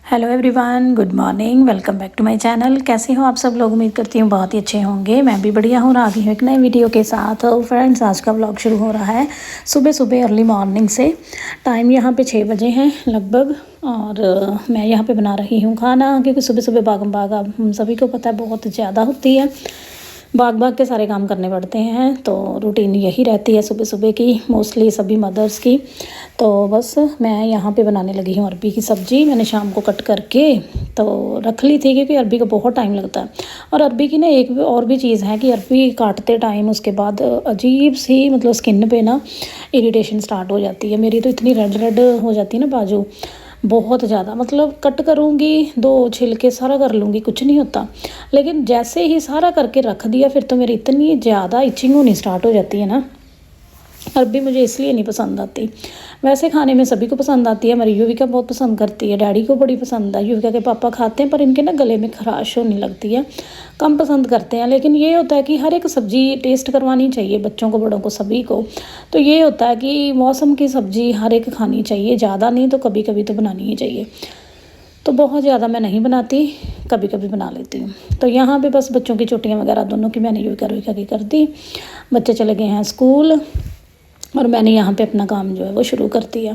Hello everyone, good morning. Welcome back to my channel. कैसे हो आप सब लोग? उम्मीद करती हूँ बहुत ही अच्छे होंगे। मैं भी बढ़िया हूँ और आ गई हूँ एक नए वीडियो के साथ। फ्रेंड्स, आज का व्लॉग शुरू हो रहा है सुबह सुबह अर्ली मॉर्निंग से। टाइम यहाँ पे 6 बजे हैं लगभग। और मैं यहाँ पे बना रही हूँ खाना, क्योंकि सुबह सुबह भागम भाग आप हम सभी को पता है बहुत ज़्यादा होती है। भाग भाग के सारे काम करने पड़ते हैं, तो रूटीन यही रहती है सुबह सुबह की, मोस्टली सभी मदर्स की। तो बस मैं यहाँ पे बनाने लगी हूँ अरबी की सब्ज़ी। मैंने शाम को कट करके तो रख ली थी, क्योंकि अरबी का बहुत टाइम लगता है। और अरबी की ना एक और भी चीज़ है कि अरबी काटते टाइम उसके बाद अजीब सी मतलब स्किन पे ना इरिटेशन स्टार्ट हो जाती है। मेरी तो इतनी रेड रेड हो जाती है ना बाजू, बहुत ज़्यादा। मतलब कट करूँगी, 2 छिलके सारा कर लूँगी, कुछ नहीं होता। लेकिन जैसे ही सारा करके रख दिया, फिर तो मेरी इतनी ज़्यादा इचिंग होनी स्टार्ट हो जाती है ना। अरबी मुझे इसलिए नहीं पसंद आती। वैसे खाने में सभी को पसंद आती है। हमारी युविका बहुत पसंद करती है, डैडी को बड़ी पसंद है, युविका के पापा खाते हैं, पर इनके ना गले में खराश होने लगती है, कम पसंद करते हैं। लेकिन ये होता है कि हर एक सब्ज़ी टेस्ट करवानी चाहिए, बच्चों को बड़ों को सभी को। तो ये होता है कि मौसम की सब्ज़ी हर एक खानी चाहिए, ज़्यादा नहीं तो कभी कभी तो बनानी ही चाहिए। तो बहुत ज़्यादा मैं नहीं बनाती, कभी कभी बना लेती हूँ। तो यहाँ पे बस बच्चों की छुट्टियाँ वगैरह दोनों की मैंने युविका की कर दी। बच्चे चले गए हैं स्कूल और मैंने यहाँ पे अपना काम जो है वो शुरू कर दिया।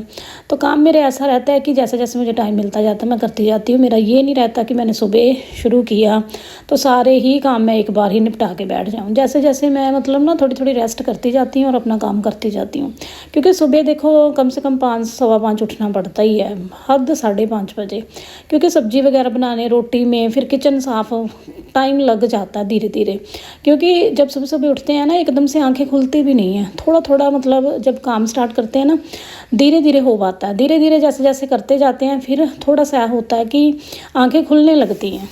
तो काम मेरे ऐसा रहता है कि जैसे जैसे मुझे टाइम मिलता जाता है मैं करती जाती हूँ। मेरा ये नहीं रहता कि मैंने सुबह शुरू किया तो सारे ही काम मैं एक बार ही निपटा के बैठ जाऊँ। जैसे जैसे मैं मतलब ना थोड़ी थोड़ी रेस्ट करती जाती हूँ और अपना काम करती जाती हूँ। क्योंकि सुबह देखो कम से कम 5 सवा 5 उठना पड़ता ही है, हद 5:30 बजे। क्योंकि सब्ज़ी वगैरह बनाने, रोटी में, फिर किचन साफ़, टाइम लग जाता है धीरे धीरे। क्योंकि जब सुबह सुबह उठते हैं ना, एकदम से आंखें खुलती भी नहीं हैं। थोड़ा थोड़ा मतलब जब काम स्टार्ट करते हैं ना, धीरे धीरे हो पाता है। धीरे धीरे जैसे जैसे करते जाते हैं, फिर थोड़ा सा होता है कि आंखें खुलने लगती हैं।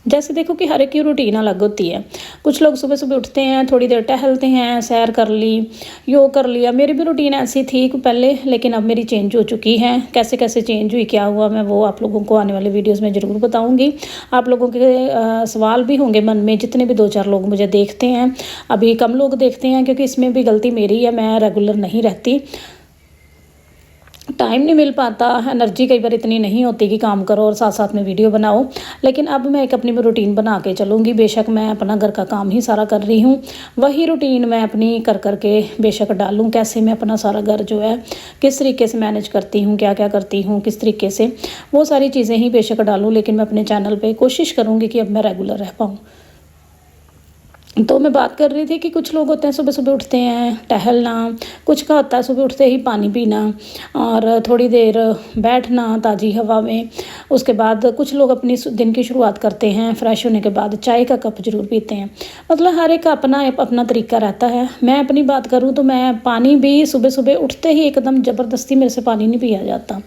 जैसे देखो कि हर एक की रूटीन अलग होती है। कुछ लोग सुबह सुबह उठते हैं, थोड़ी देर टहलते हैं, सैर कर ली, योग कर लिया। मेरी भी रूटीन ऐसी थी पहले, लेकिन अब मेरी चेंज हो चुकी है। कैसे कैसे चेंज हुई, क्या हुआ, मैं वो आप लोगों को आने वाले वीडियोस में ज़रूर बताऊंगी। आप लोगों के सवाल भी होंगे मन में, जितने भी 2-4 लोग मुझे देखते हैं। अभी कम लोग देखते हैं, क्योंकि इसमें भी गलती मेरी है, मैं रेगुलर नहीं रहती, टाइम नहीं मिल पाता, एनर्जी कई बार इतनी नहीं होती कि काम करो और साथ साथ में वीडियो बनाओ। लेकिन अब मैं एक अपनी रूटीन बना के चलूँगी। बेशक मैं अपना घर का काम ही सारा कर रही हूँ, वही रूटीन मैं अपनी कर करके बेशक डालूँ। कैसे मैं अपना सारा घर जो है किस तरीके से मैनेज करती हूँ, क्या क्या करती हूँ, किस तरीके से, वो सारी चीज़ें ही बेशक डालूँ। लेकिन मैं अपने चैनल पर कोशिश करूँगी कि अब मैं रेगुलर रह पाऊँ। तो मैं बात कर रही थी कि कुछ लोग होते हैं सुबह सुबह उठते हैं टहलना, कुछ का होता है सुबह उठते ही पानी पीना और थोड़ी देर बैठना ताज़ी हवा में। उसके बाद कुछ लोग अपनी दिन की शुरुआत करते हैं फ्रेश होने के बाद चाय का कप ज़रूर पीते हैं। मतलब हर एक का अपना अपना तरीका रहता है। मैं अपनी बात करूँ तो मैं पानी भी सुबह सुबह उठते ही एकदम ज़बरदस्ती मेरे से पानी नहीं पिया जाता।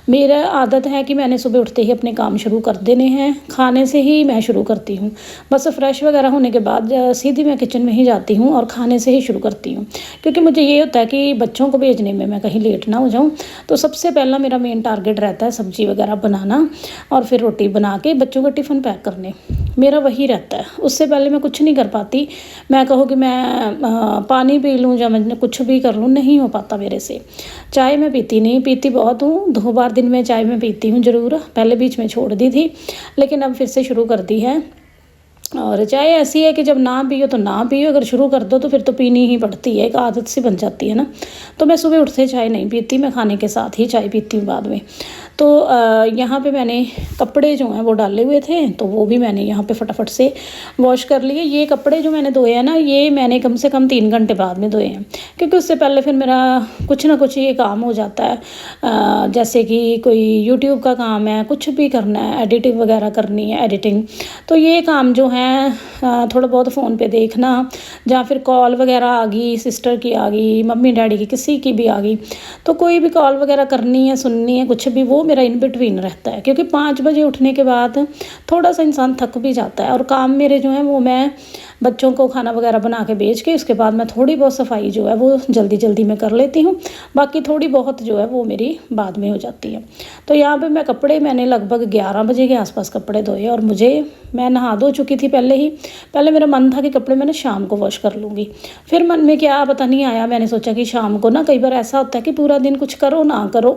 मेरा आदत है कि मैंने सुबह उठते ही अपने काम शुरू कर देने हैं, खाने से ही मैं शुरू करती हूँ। बस फ्रेश वगैरह होने के बाद सीधी मैं किचन में ही जाती हूँ और खाने से ही शुरू करती हूँ। क्योंकि मुझे ये होता है कि बच्चों को भेजने में मैं कहीं लेट ना हो जाऊँ। तो सबसे पहला मेरा मेन टारगेट रहता है सब्ज़ी वगैरह बनाना और फिर रोटी बना के बच्चों का टिफ़िन पैक करने, मेरा वही रहता है। उससे पहले मैं कुछ नहीं कर पाती। मैं कहूँ कि मैं पानी पी लूँ या मैं कुछ भी कर लूँ, नहीं हो पाता मेरे से। चाय मैं पीती नहीं, पीती बहुत हूँ, 2 बार दिन में चाय मैं पीती हूँ ज़रूर। पहले बीच में छोड़ दी थी, लेकिन अब फिर से शुरू कर दी है। और चाय ऐसी है कि जब ना पियो तो ना पियो, अगर शुरू कर दो तो फिर तो पीनी ही पड़ती है, एक आदत सी बन जाती है ना। तो मैं सुबह उठते चाय नहीं पीती, मैं खाने के साथ ही चाय पीती हूँ बाद में। तो यहाँ पे मैंने कपड़े जो हैं वो डाले हुए थे, तो वो भी मैंने यहाँ पे फटाफट से वॉश कर लिए। ये कपड़े जो मैंने धोए हैं ना, ये मैंने कम से कम 3 घंटे बाद में धोए हैं, क्योंकि उससे पहले फिर मेरा कुछ ना कुछ ये काम हो जाता है। जैसे कि कोई यूट्यूब का काम है, कुछ भी करना है, एडिटिंग वगैरह करनी है, एडिटिंग। तो ये काम जो है थोड़ा बहुत फ़ोन पे देखना, या फिर कॉल वगैरह आ गई, सिस्टर की आ गई, मम्मी डैडी की किसी की भी आ गई, तो कोई भी कॉल वगैरह करनी है, सुननी है, कुछ भी, वो मेरा इन बिटवीन रहता है। क्योंकि 5 बजे उठने के बाद थोड़ा सा इंसान थक भी जाता है। और काम मेरे जो है वो मैं बच्चों को खाना वगैरह बना के भेज के उसके बाद मैं थोड़ी बहुत सफाई जो है वो जल्दी जल्दी में कर लेती हूँ। बाकी थोड़ी बहुत जो है वो मेरी बाद में हो जाती है। तो यहाँ पे मैं कपड़े मैंने लगभग 11 बजे के आसपास कपड़े धोए और मैं नहा धो चुकी थी पहले ही। पहले मेरा मन था कि कपड़े मैंने शाम को वॉश कर लूँगी, फिर मन में क्या पता नहीं आया, मैंने सोचा कि शाम को ना, कई बार ऐसा होता है कि पूरा दिन कुछ करो ना करो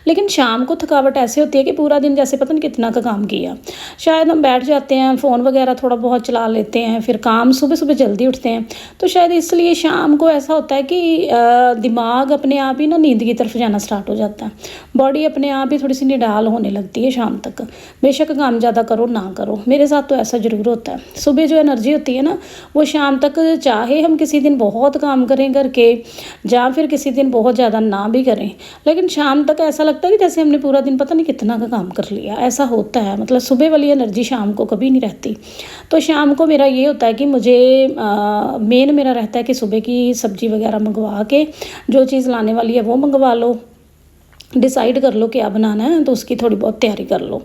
लेकिन शाम को थकावट ऐसे होती है कि पूरा दिन जैसे पता नहीं कितना का काम किया। शायद हम बैठ जाते हैं, फ़ोन वगैरह थोड़ा बहुत चला लेते हैं, फिर काम सुबह सुबह जल्दी उठते हैं, तो शायद इसलिए शाम को ऐसा होता है कि दिमाग अपने आप ही ना नींद की तरफ जाना स्टार्ट हो जाता है। बॉडी अपने आप ही थोड़ी सी निडाल होने लगती है शाम तक, बेशक काम ज़्यादा करो ना करो। मेरे साथ तो ऐसा ज़रूर होता है। सुबह जो एनर्जी होती है ना, वो शाम तक, चाहे हम किसी दिन बहुत काम करें करके या फिर किसी दिन बहुत ज़्यादा ना भी करें, लेकिन शाम तक ऐसा लगता है कि जैसे हमने पूरा दिन पता नहीं कितना का काम कर लिया। ऐसा होता है, मतलब सुबह वाली एनर्जी शाम को कभी नहीं रहती। तो शाम को मेरा ये होता है कि मुझे मेन मेरा रहता है कि सुबह की सब्ज़ी वगैरह मंगवा के, जो चीज़ लाने वाली है वो मंगवा लो, डिसाइड कर लो क्या बनाना है, तो उसकी थोड़ी बहुत तैयारी कर लो।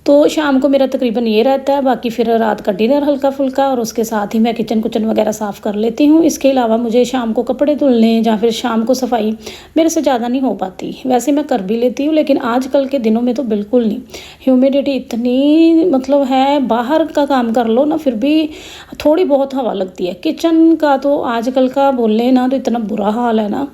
तो शाम को मेरा तकरीबन ये रहता है। बाकी फिर रात का डिनर हल्का फुल्का, और उसके साथ ही मैं किचन कुचन वगैरह साफ़ कर लेती हूँ। इसके अलावा मुझे शाम को कपड़े धुलने या फिर शाम को सफाई मेरे से ज़्यादा नहीं हो पाती। वैसे मैं कर भी लेती हूँ, लेकिन आजकल के दिनों में तो बिल्कुल नहीं। ह्यूमिडिटी इतनी मतलब है, बाहर का काम कर लो ना फिर भी थोड़ी बहुत हवा लगती है। किचन का तो आजकल का बोले ना तो इतना बुरा हाल है ना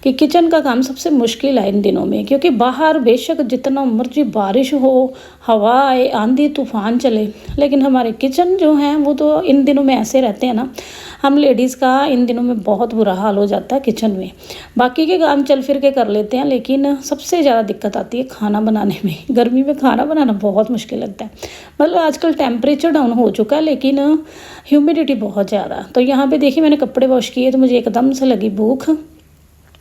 कि किचन का काम सबसे मुश्किल है इन दिनों में, क्योंकि बाहर बेशक जितना मर्जी बारिश हो, हवा आए, आंधी तूफान चले, लेकिन हमारे किचन जो हैं वो तो इन दिनों में ऐसे रहते हैं ना, हम लेडीज़ का इन दिनों में बहुत बुरा हाल हो जाता है किचन में। बाकी के काम चल फिर के कर लेते हैं, लेकिन सबसे ज़्यादा दिक्कत आती है खाना बनाने में। गर्मी में खाना बनाना बहुत मुश्किल लगता है। मतलब आजकल टेम्परेचर डाउन हो चुका है, लेकिन ह्यूमिडिटी बहुत ज़्यादा। तो यहाँ पे देखिए मैंने कपड़े वॉश किए तो मुझे एकदम से लगी भूख।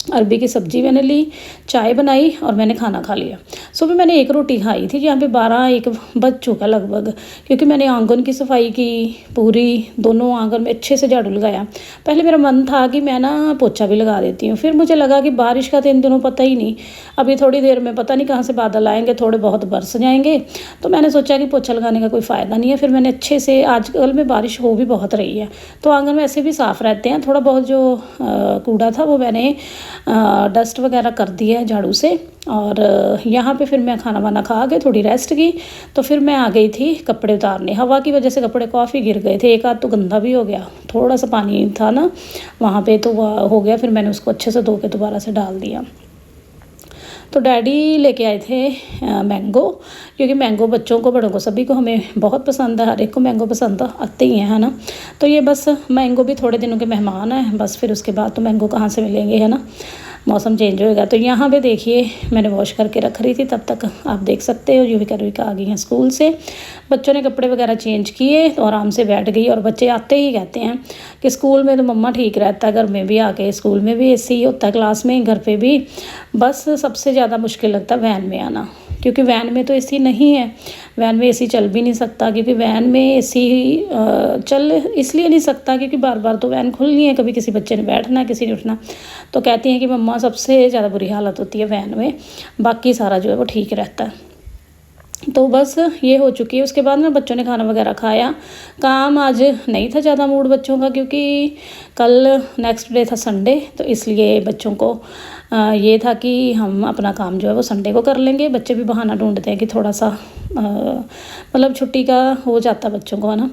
अरबी की सब्ज़ी मैंने ली, चाय बनाई और मैंने खाना खा लिया। सुबह मैंने एक रोटी खाई थी, यहाँ पे 12-1 बज चुका लगभग, क्योंकि मैंने आंगन की सफाई की पूरी, दोनों आंगन में अच्छे से झाड़ू लगाया। पहले मेरा मन था कि मैं ना पोछा भी लगा देती हूँ, फिर मुझे लगा कि बारिश का तो इन दिनों पता ही नहीं, अभी थोड़ी देर में पता नहीं कहाँ से बादल आएंगे, थोड़े बहुत बरस जाएंगे। तो मैंने सोचा कि पोछा लगाने का कोई फ़ायदा नहीं है। फिर मैंने अच्छे से, आजकल में बारिश हो भी बहुत रही है तो आंगन में ऐसे भी साफ़ रहते हैं, थोड़ा बहुत जो कूड़ा था वो मैंने डस्ट वगैरह कर दी है झाड़ू से। और यहाँ पे फिर मैं खाना वाना खा के थोड़ी रेस्ट की, तो फिर मैं आ गई थी कपड़े उतारने। हवा की वजह से कपड़े काफ़ी गिर गए थे, एक आध तो गंदा भी हो गया, थोड़ा सा पानी था ना वहाँ पे तो वह हो गया। फिर मैंने उसको अच्छे से धो के दोबारा से डाल दिया। तो डैडी लेके आए थे मैंगो, क्योंकि मैंगो बच्चों को बड़ों को सभी को हमें बहुत पसंद है, हर एक को मैंगो पसंद आते ही हैं, है ना। तो ये बस मैंगो भी थोड़े दिनों के मेहमान हैं, बस फिर उसके बाद तो मैंगो कहाँ से मिलेंगे, है ना, मौसम चेंज होएगा। तो यहाँ पे देखिए मैंने वॉश करके रख रही थी, तब तक आप देख सकते हो युविका रुविका आ गई हैं स्कूल से। बच्चों ने कपड़े वगैरह चेंज किए तो आराम से बैठ गई। और बच्चे आते ही कहते हैं कि स्कूल में तो मम्मा ठीक रहता है, घर में भी आके, स्कूल में भी एसी होता है, क्लास में, घर पे भी। बस सबसे ज़्यादा मुश्किल लगता है वैन में आना, क्योंकि वैन में तो एसी नहीं है, वैन में एसी चल भी नहीं सकता, क्योंकि वैन में एसी चल इसलिए नहीं सकता क्योंकि बार बार तो वैन खुलनी है, कभी किसी बच्चे ने बैठना, किसी ने उठना। तो कहती हैं कि मम्मा सबसे ज़्यादा बुरी हालत होती है वैन में, बाकी सारा जो है वो ठीक रहता है। तो बस ये हो चुकी है। उसके बाद ना बच्चों ने खाना वगैरह खाया। काम आज नहीं था ज़्यादा मूड बच्चों का, क्योंकि कल नेक्स्ट डे था संडे, तो इसलिए बच्चों को ये था कि हम अपना काम जो है वो संडे को कर लेंगे। बच्चे भी बहाना ढूंढते हैं कि थोड़ा सा मतलब छुट्टी का हो जाता बच्चों को, है ना।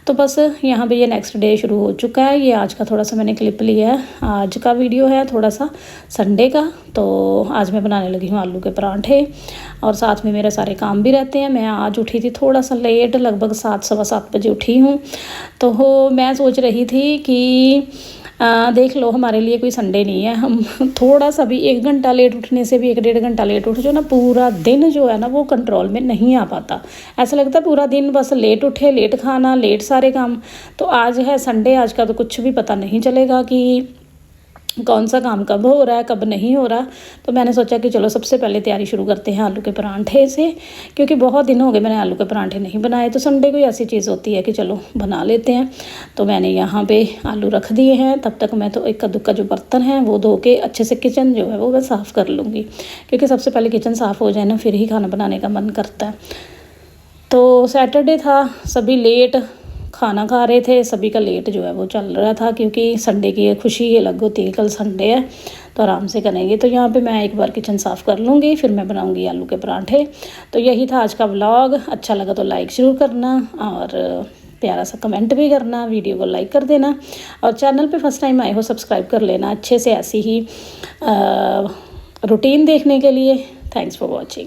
तो बस यहाँ पे ये नेक्स्ट डे शुरू हो चुका है। ये आज का थोड़ा सा मैंने क्लिप लिया है, आज का वीडियो है थोड़ा सा संडे का। तो आज मैं बनाने लगी हूँ आलू के पराठे, और साथ में मेरे सारे काम भी रहते हैं। मैं आज उठी थी थोड़ा सा लेट, लगभग 7 सवा 7 बजे उठी हूँ। तो मैं सोच रही थी कि देख लो हमारे लिए कोई संडे नहीं है, हम थोड़ा सा भी 1 घंटा लेट उठने से भी 1-1.5 घंटा लेट उठ जो ना, पूरा दिन जो है ना वो कंट्रोल में नहीं आ पाता। ऐसा लगता है पूरा दिन बस लेट उठे, लेट खाना, लेट सारे काम। तो आज है संडे, आज का तो कुछ भी पता नहीं चलेगा कि कौन सा काम कब हो रहा है कब नहीं हो रहा। तो मैंने सोचा कि चलो सबसे पहले तैयारी शुरू करते हैं आलू के परांठे से, क्योंकि बहुत दिन हो गए मैंने आलू के परांठे नहीं बनाए। तो संडे को ऐसी चीज़ होती है कि चलो बना लेते हैं। तो मैंने यहाँ पे आलू रख दिए हैं। तब तक मैं तो इक्का दुक्का जो बर्तन हैं वो धो के अच्छे से किचन जो है वो मैं साफ़ कर लूँगी, क्योंकि सबसे पहले किचन साफ़ हो जाए ना फिर ही खाना बनाने का मन करता है। तो सैटरडे था, सभी लेट खाना खा रहे थे, सभी का लेट जो है वो चल रहा था, क्योंकि संडे की खुशी ही अलग होती है, कल संडे है तो आराम से करेंगे। तो यहाँ पे मैं एक बार किचन साफ़ कर लूँगी, फिर मैं बनाऊँगी आलू के परांठे। तो यही था आज का व्लॉग। अच्छा लगा तो लाइक ज़रूर करना, और प्यारा सा कमेंट भी करना, वीडियो को लाइक कर देना, और चैनल पे फर्स्ट टाइम आए हो सब्सक्राइब कर लेना। अच्छे से ऐसी ही रूटीन देखने के लिए थैंक्स फॉर वॉचिंग।